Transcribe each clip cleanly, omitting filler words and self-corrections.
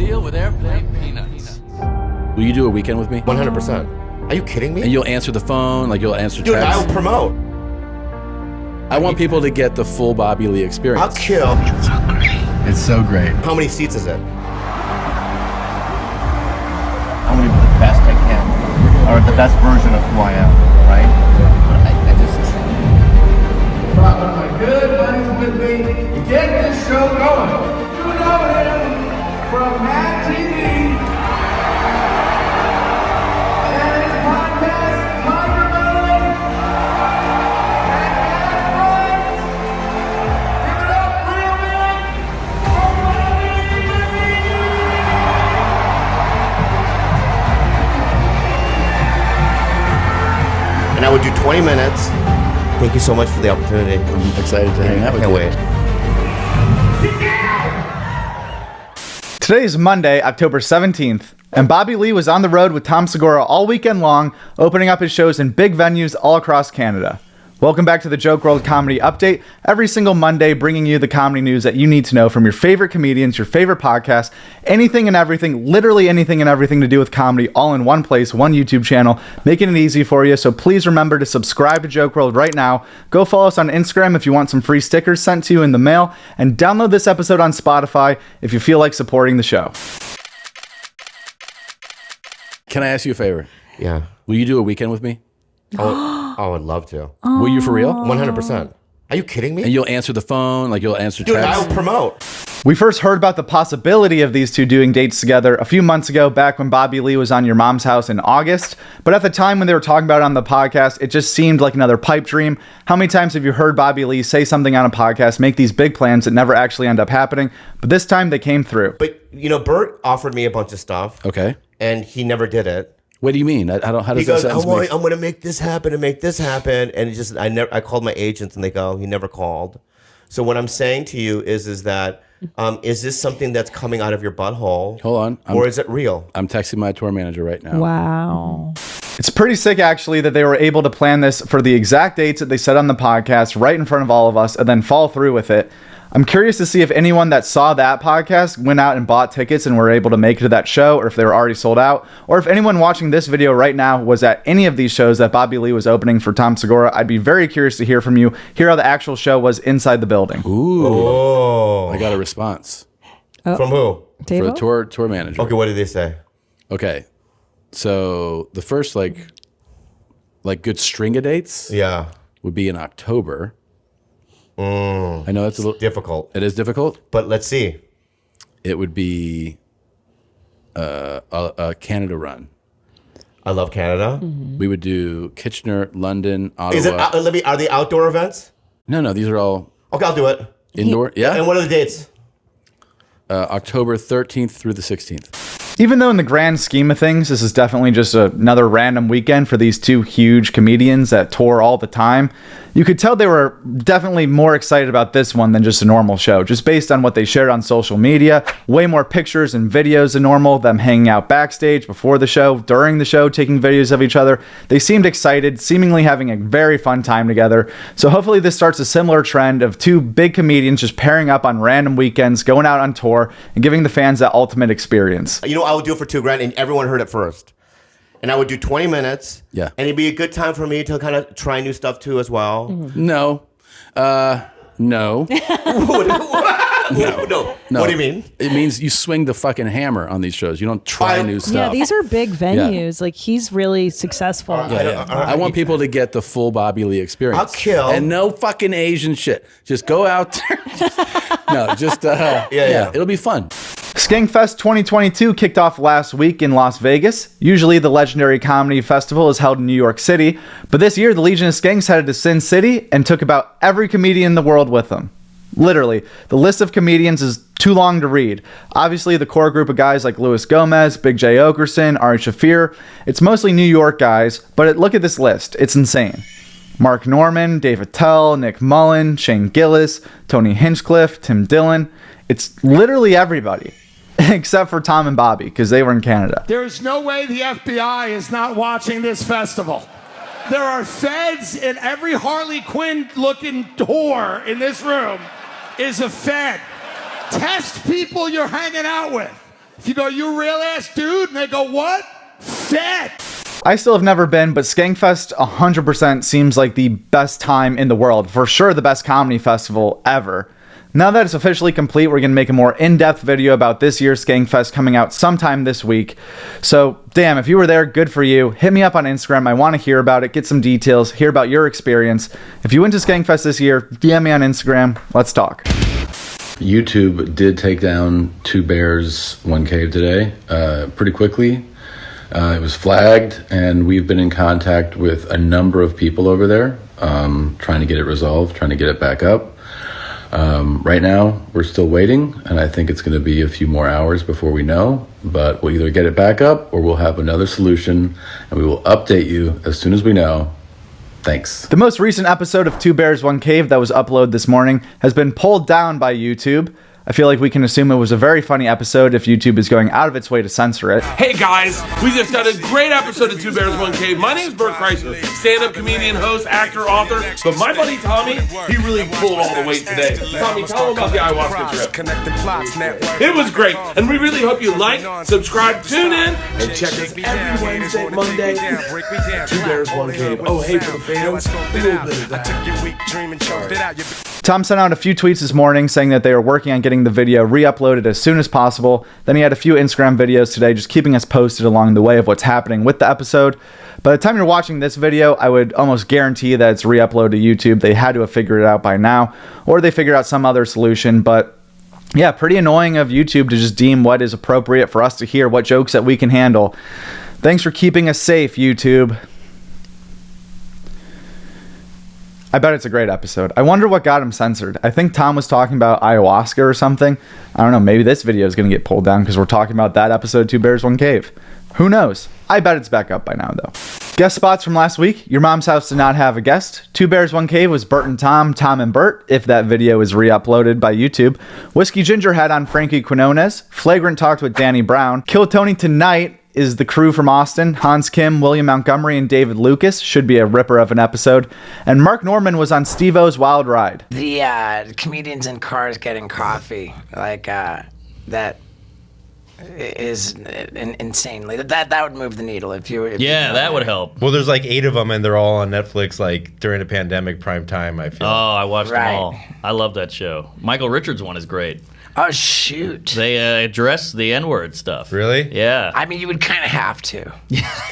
deal with airplane peanuts. Will you do a weekend with me? 100%. Are you kidding me? And you'll answer the phone, like you'll answer Dude, texts. I'll promote. I want people to get the full Bobby Lee experience. I'll kill. It's so great. How many seats is it? I'm gonna be the best I can, or the best version of who I am, right? I just. Brought one of my good buddies with me to get this show going. You know him from Mad TV and his podcast, Comedy WRLD. Give it up real big for Bobby Lee. And I would do 20 minutes. Thank you so much for the opportunity. I'm excited to hang out with you. Can't wait. Today is Monday, October 17th, and Bobby Lee was on the road with Tom Segura all weekend long, opening up his shows in big venues all across Canada. Welcome back to the Joke World Comedy Update, every single Monday bringing you the comedy news that you need to know from your favorite comedians, your favorite podcasts, anything and everything, literally anything and everything to do with comedy, all in one place, one YouTube channel, making it easy for you. So please remember to subscribe to Joke World right now. Go follow us on Instagram if you want some free stickers sent to you in the mail, and download this episode on Spotify if you feel like supporting the show. Can I ask you a favor? Yeah. Will you do a weekend with me? I would love to. Will you for real? 100%. Are you kidding me? And you'll answer the phone, like you'll answer Dude, texts. I'll promote. We first heard about the possibility of these two doing dates together a few months ago, back when Bobby Lee was on Your Mom's House in August. But at the time when they were talking about it on the podcast, it just seemed like another pipe dream. How many times have you heard Bobby Lee say something on a podcast, make these big plans that never actually end up happening? But this time they came through. But, you know, Bert offered me a bunch of stuff. Okay. And he never did it. What do you mean? I don't. How does He goes, that I'm sentence make? going to make this happen and make this happen. And it just, I called my agents and they go, he never called. So what I'm saying to you is that, is this something that's coming out of your butthole? Hold on. Or is it real? I'm texting my tour manager right now. Wow. It's pretty sick, actually, that they were able to plan this for the exact dates that they said on the podcast right in front of all of us and then follow through with it. I'm curious to see if anyone that saw that podcast went out and bought tickets and were able to make it to that show, or if they were already sold out, or if anyone watching this video right now was at any of these shows that Bobby Lee was opening for Tom Segura. I'd be very curious to hear from you, hear how the actual show was inside the building. Ooh. Oh. I got a response From who? for a tour manager. Okay, what did they say? Okay. So the first like good string of dates Yeah. would be in October. I know that's a little Difficult. It is difficult. But let's see. It would be a Canada run. I love Canada. We would do Kitchener, London, Ottawa. Is it? Are they outdoor events? No, these are all Okay, I'll do it. indoor. Yeah. And what are the dates? October 13th through the 16th. Even though in the grand scheme of things, this is definitely just another random weekend for these two huge comedians that tour all the time, you could tell they were definitely more excited about this one than just a normal show, just based on what they shared on social media. Way more pictures and videos than normal, them hanging out backstage before the show, during the show, taking videos of each other. They seemed excited, seemingly having a very fun time together. So hopefully this starts a similar trend of two big comedians just pairing up on random weekends, going out on tour, and giving the fans that ultimate experience. You know, I would do it for $2,000, and everyone heard it first. And I would do 20 minutes. Yeah. And it'd be a good time for me to kind of try new stuff too as well. No. No. No. What do you mean? It means you swing the fucking hammer on these shows. You don't try new stuff. Yeah, these are big venues. Like, he's really successful. I want people to get the full Bobby Lee experience. I'll kill. And no fucking Asian shit. Just go out there. Yeah. It'll be fun. Skankfest 2022 kicked off last week in Las Vegas. Usually the legendary comedy festival is held in New York City, but this year the Legion of Skanks headed to Sin City and took about every comedian in the world with them. Literally, the list of comedians is too long to read. Obviously, the core group of guys like Louis Gomez, Big J. Okerson, Ari Shaffir, it's mostly New York guys, but look at this list. It's insane. Mark Norman, Dave Attell, Nick Mullen, Shane Gillis, Tony Hinchcliffe, Tim Dillon. It's literally everybody, except for Tom and Bobby, because they were in Canada. There is no way the FBI is not watching this festival. There are feds in every Harley Quinn looking whore in this room is a fed. Test people you're hanging out with. If you go, you real ass dude, and they go, what? Fat. I still have never been, but Skankfest 100% seems like the best time in the world. For sure, the best comedy festival ever. Now that it's officially complete, we're going to make a more in-depth video about this year's Skankfest coming out sometime this week. So, damn, if you were there, good for you. Hit me up on Instagram. I want to hear about it, get some details, hear about your experience. If you went to Skankfest this year, DM me on Instagram. Let's talk. YouTube did take down Two Bears, One Cave today pretty quickly. It was flagged, and we've been in contact with a number of people over there, trying to get it resolved, trying to get it back up. Right now, we're still waiting, and I think it's going to be a few more hours before we know, but we'll either get it back up or we'll have another solution, and we will update you as soon as we know. Thanks. The most recent episode of Two Bears, One Cave that was uploaded this morning has been pulled down by YouTube. I feel like we can assume it was a very funny episode if YouTube is going out of its way to censor it. Hey guys, we just got a great episode of Two Bears, One Cave. My name's Bert Kreischer, stand-up comedian, host, actor, author. But my buddy Tommy, he really pulled all the weight today. Tommy, tell him about the ayahuasca trip. It was great, and we really hope you like, subscribe, tune in, and check us every Wednesday, Monday. Two Bears, One Cave. Oh, hey, for the fans, a little bit of that. Tom sent out a few tweets this morning saying that they are working on getting the video re-uploaded as soon as possible. Then he had a few Instagram videos today just keeping us posted along the way of what's happening with the episode. By the time you're watching this video, I would almost guarantee that it's re-uploaded to YouTube. They had to have figured it out by now, or they figured out some other solution. But yeah, pretty annoying of YouTube to just deem what is appropriate for us to hear, what jokes that we can handle. Thanks for keeping us safe, YouTube. I bet it's a great episode. I wonder what got him censored. I think Tom was talking about ayahuasca or something. I don't know, maybe this video is going to get pulled down because we're talking about that episode, Two Bears, One Cave. Who knows? I bet it's back up by now, though. Guest spots from last week. Your Mom's House did not have a guest. Two Bears, One Cave was Bert and Tom, Tom and Bert, if that video is re-uploaded by YouTube. Whiskey Ginger had on Frankie Quinones. Flagrant talked with Danny Brown. Kill Tony Tonight is the crew from Austin. Hans Kim, William Montgomery, and David Lucas. Should be a ripper of an episode. And Mark Norman was on Steve-O's Wild Ride. The comedians in cars getting coffee, like that is insanely. That would move the needle if you. Yeah, that would help. Well, there's like 8 of them, and they're all on Netflix, like during the pandemic prime time. I feel. Oh, I watched them all. I love that show. Michael Richards' one is great. Oh, shoot. They address the N-word stuff. Really? Yeah. I mean, you would kind of have to.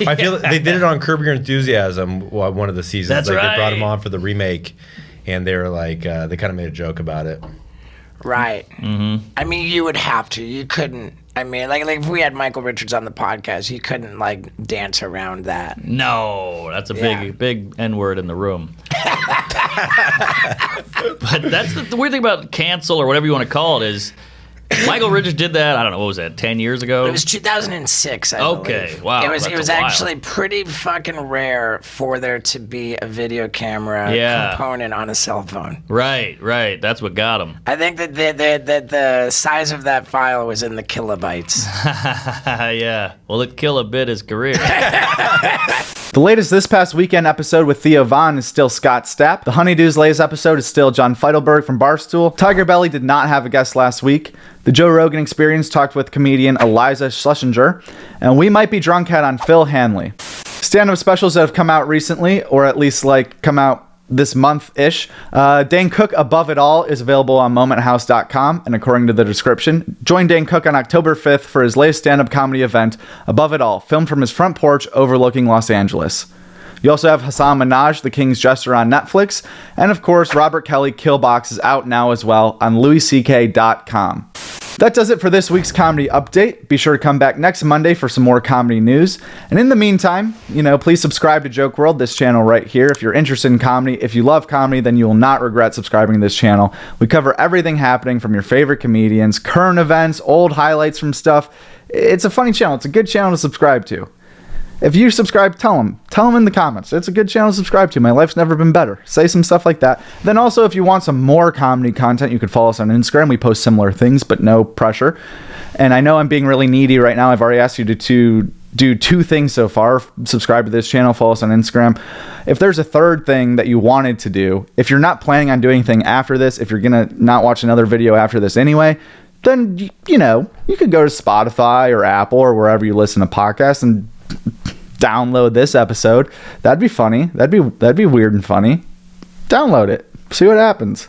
I feel like they did it on Curb Your Enthusiasm one of the seasons. That's right. They brought him on for the remake, and they were like, they kind of made a joke about it. Right. Mm-hmm. I mean, you would have to. You couldn't. I mean, like if we had Michael Richards on the podcast, you couldn't like dance around that. No, that's a big N-word in the room. But that's the weird thing about cancel or whatever you want to call it is Michael Richards did that, I don't know, what was that, 10 years ago? It was 2006, I believe. Okay, wow. It was actually pretty fucking rare for there to be a video camera component on a cell phone. Right. That's what got him. I think that the size of that file was in the kilobytes. Yeah. Well, it killed a bit his career. The latest This Past Weekend episode with Theo Von is still Scott Stapp. The Honeydews latest episode is still John Feidelberg from Barstool. Tiger Belly did not have a guest last week. The Joe Rogan Experience talked with comedian Eliza Schlesinger. And We Might Be Drunk had on Phil Hanley. Stand-up specials that have come out recently, or at least like come out this month-ish. Dane Cook, Above It All, is available on momenthouse.com, and according to the description, join Dane Cook on October 5th for his latest stand-up comedy event, Above It All, filmed from his front porch overlooking Los Angeles. You also have Hassan Minaj, The King's Jester on Netflix, and of course, Robert Kelly, Killbox is out now as well on louisck.com. That does it for this week's comedy update. Be sure to come back next Monday for some more comedy news. And in the meantime, please subscribe to Joke World, this channel right here. If you're interested in comedy, if you love comedy, then you will not regret subscribing to this channel. We cover everything happening from your favorite comedians, current events, old highlights from stuff. It's a funny channel. It's a good channel to subscribe to. If you subscribe, tell them in the comments. It's a good channel to subscribe to. My life's never been better. Say some stuff like that. Then also, if you want some more comedy content, you could follow us on Instagram. We post similar things, but no pressure. And I know I'm being really needy right now. I've already asked you to do 2 things so far. Subscribe to this channel, follow us on Instagram. If there's a third thing that you wanted to do, if you're not planning on doing anything after this, if you're going to not watch another video after this anyway, then, you could go to Spotify or Apple or wherever you listen to podcasts and download this episode. That'd be funny. That'd be weird and funny. Download it. See what happens.